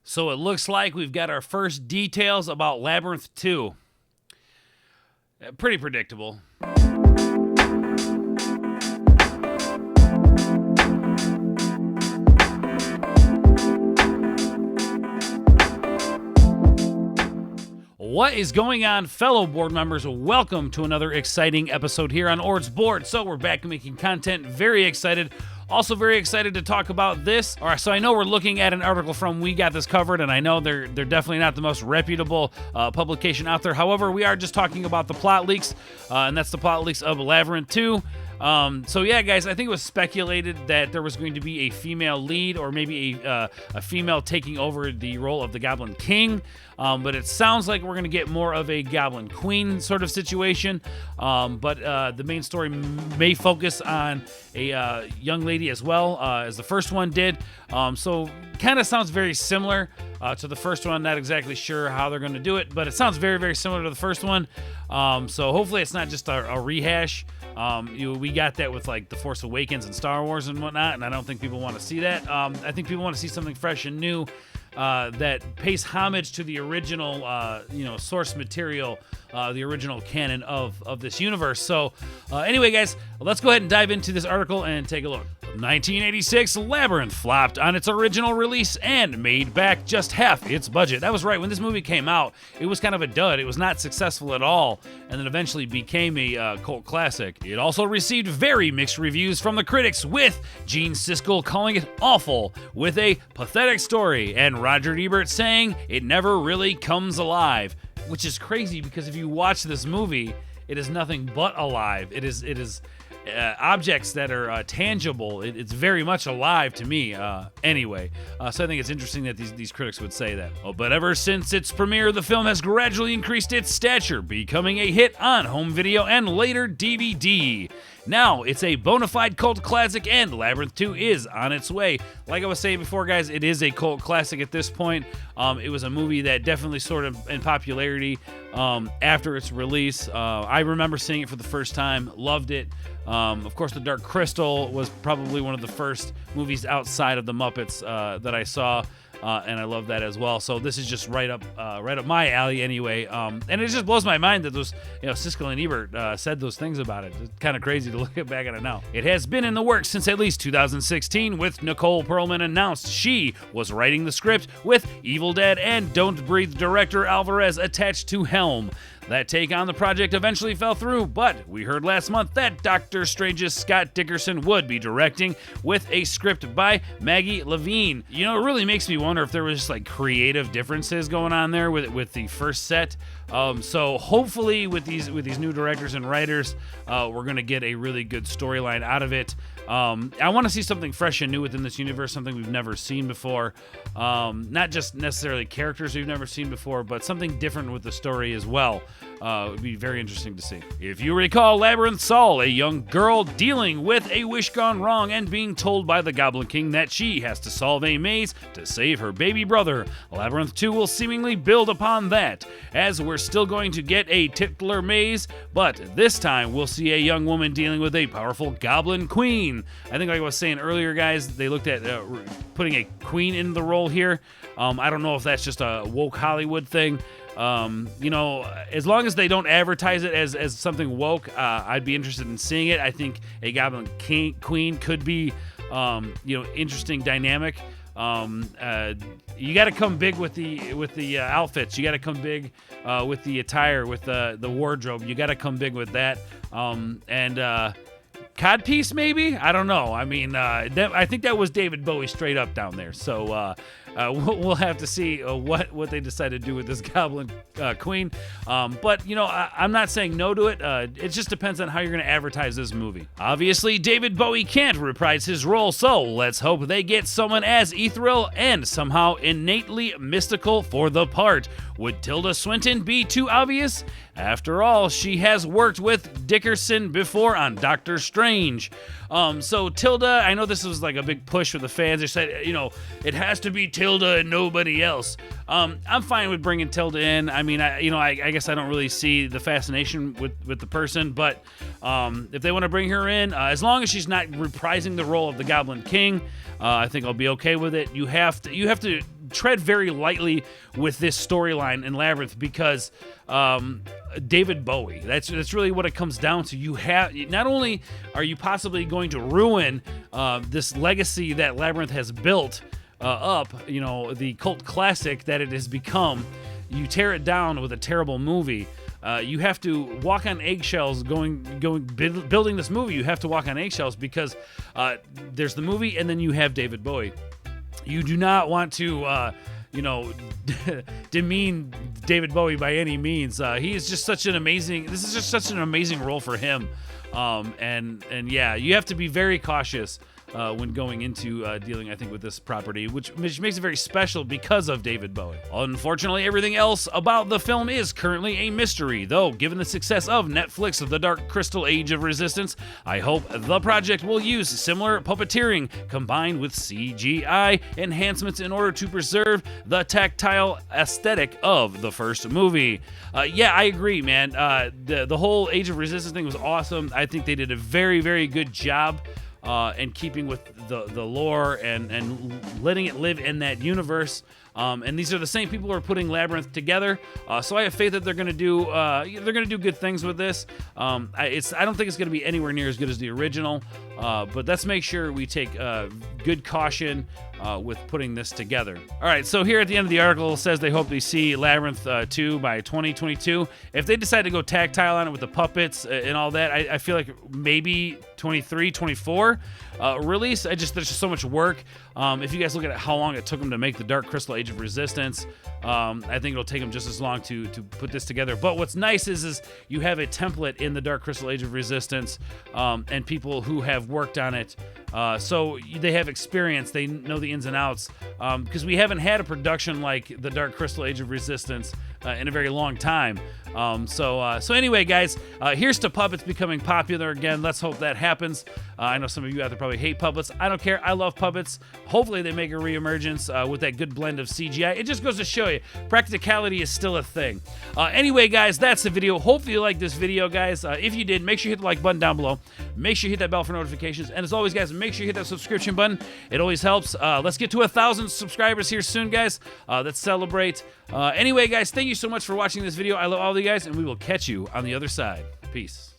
So it looks like we've got our first details about Labyrinth 2. Pretty predictable. What is going on, fellow board members? Welcome to another exciting episode here on Ord's Board. So we're back making content. Very excited. Also very excited to talk about this. All right, so I know we're looking at an article from We Got This Covered, and I know they're definitely not the most reputable publication out there. However, we are just talking about the plot leaks, and that's the plot leaks of Labyrinth 2. So yeah, guys, I think it was speculated that there was going to be a female lead or maybe a female taking over the role of the Goblin King. But it sounds like we're going to get more of a Goblin Queen sort of situation. But the main story may focus on a young lady as well as the first one did. So kind of sounds very similar to the first one. Not exactly sure how they're going to do it, but it sounds very, very similar to the first one. So hopefully it's not just a rehash. We got that with like The Force Awakens and Star Wars and whatnot, and I don't think people want to see that. I think people want to see something fresh and new that pays homage to the original, source material, the original canon of this universe. So anyway, guys, let's go ahead and dive into this article and take a look. 1986, Labyrinth flopped on its original release and made back just half its budget. That was right. When this movie came out, it was kind of a dud. It was not successful at all, and then eventually became a cult classic. It also received very mixed reviews from the critics, with Gene Siskel calling it awful, with a pathetic story, and Roger Ebert saying it never really comes alive, which is crazy because if you watch this movie, it is nothing but alive. It is objects that are tangible. It's very much alive to me. Anyway, so I think it's interesting that these critics would say that. Oh, but ever since its premiere, the film has gradually increased its stature, becoming a hit on home video and later DVD. Now, it's a bona fide cult classic, and Labyrinth 2 is on its way. Like I was saying before, guys, it is a cult classic at this point. It was a movie that definitely sort of in popularity after its release. I remember seeing it for the first time, loved it. Of course, The Dark Crystal was probably one of the first movies outside of the Muppets that I saw. And I love that as well. So this is just right up my alley anyway. And it just blows my mind that those, Siskel and Ebert said those things about it. It's kind of crazy to look back at it now. It has been in the works since at least 2016, with Nicole Perlman announced she was writing the script, with Evil Dead and Don't Breathe director Alvarez attached to helm. That take on the project eventually fell through, but we heard last month that Doctor Strange's Scott Dickerson would be directing, with a script by Maggie Levine. It really makes me wonder if there was just like creative differences going on there with the first set. So hopefully with these new directors and writers, we're gonna get a really good storyline out of it. I want to see something fresh and new within this universe, something we've never seen before. Not just necessarily characters we've never seen before, but something different with the story as well. It would be very interesting to see. If you recall, Labyrinth saw a young girl dealing with a wish gone wrong and being told by the Goblin King that she has to solve a maze to save her baby brother. Labyrinth 2 will seemingly build upon that, as we're still going to get a titular maze, but this time we'll see a young woman dealing with a powerful Goblin Queen. I think like I was saying earlier, guys, they looked at putting a queen in the role here. I don't know if that's just a woke Hollywood thing. As long as they don't advertise it as something woke, I'd be interested in seeing it. I think a Goblin Queen could be, interesting dynamic. You got to come big with the outfits. You got to come big with the attire, with the wardrobe. You got to come big with that. Codpiece, maybe? I don't know. I mean, I think that was David Bowie straight up down there. So we'll have to see what they decide to do with this Goblin Queen. But I'm not saying no to it. It just depends on how you're going to advertise this movie. Obviously, David Bowie can't reprise his role, so let's hope they get someone as ethereal and somehow innately mystical for the part. Would Tilda Swinton be too obvious? After all, she has worked with Dickerson before on Doctor Strange. So Tilda, I know this was like a big push with the fans. They said, it has to be Tilda. Tilda and nobody else. I'm fine with bringing Tilda in. I mean, I guess I don't really see the fascination with the person, but if they want to bring her in, as long as she's not reprising the role of the Goblin King, I think I'll be okay with it. You have to tread very lightly with this storyline in Labyrinth because David Bowie. That's really what it comes down to. You have not only are you possibly going to ruin this legacy that Labyrinth has built up, the cult classic that it has become. You tear it down with a terrible movie. You have to walk on eggshells building this movie. You have to walk on eggshells because there's the movie and then you have David Bowie. You do not want to, demean David Bowie by any means. He is just this is just such an amazing role for him. And yeah, you have to be very cautious when going into dealing, I think, with this property, which makes it very special because of David Bowie. Unfortunately, everything else about the film is currently a mystery, though given the success of Netflix's The Dark Crystal Age of Resistance, I hope the project will use similar puppeteering combined with CGI enhancements in order to preserve the tactile aesthetic of the first movie. Yeah, I agree, man. The whole Age of Resistance thing was awesome. I think they did a very, very good job and keeping with the lore and letting it live in that universe. And these are the same people who are putting Labyrinth together, so I have faith that they're gonna do good things with this. I don't think it's gonna be anywhere near as good as the original, but let's make sure we take good caution with putting this together. All right, so here at the end of the article it says they hope they see Labyrinth 2 by 2022. If they decide to go tactile on it with the puppets and all that, I feel like maybe 23, 24 release. There's just so much work. If you guys look at how long it took them to make the Dark Crystal Age of Resistance, I think it'll take them just as long to put this together. But what's nice is you have a template in the Dark Crystal Age of Resistance and people who have worked on it. So they have experience. They know the ins and outs. Because we haven't had a production like the Dark Crystal Age of Resistance in a very long time. So anyway, guys, here's to puppets becoming popular again. Let's hope that happens. I know some of you out there probably hate puppets. I don't care. I love puppets. Hopefully they make a reemergence with that good blend of CGI. It just goes to show you, practicality is still a thing. Anyway, guys, that's the video. Hopefully you liked this video, guys. If you did, make sure you hit the like button down below. Make sure you hit that bell for notifications. And as always, guys, make sure you hit that subscription button. It always helps. Let's get to 1,000 subscribers here soon, guys. Let's celebrate. Anyway, guys, thank you so much for watching this video. I love all of you guys, and we will catch you on the other side. Peace.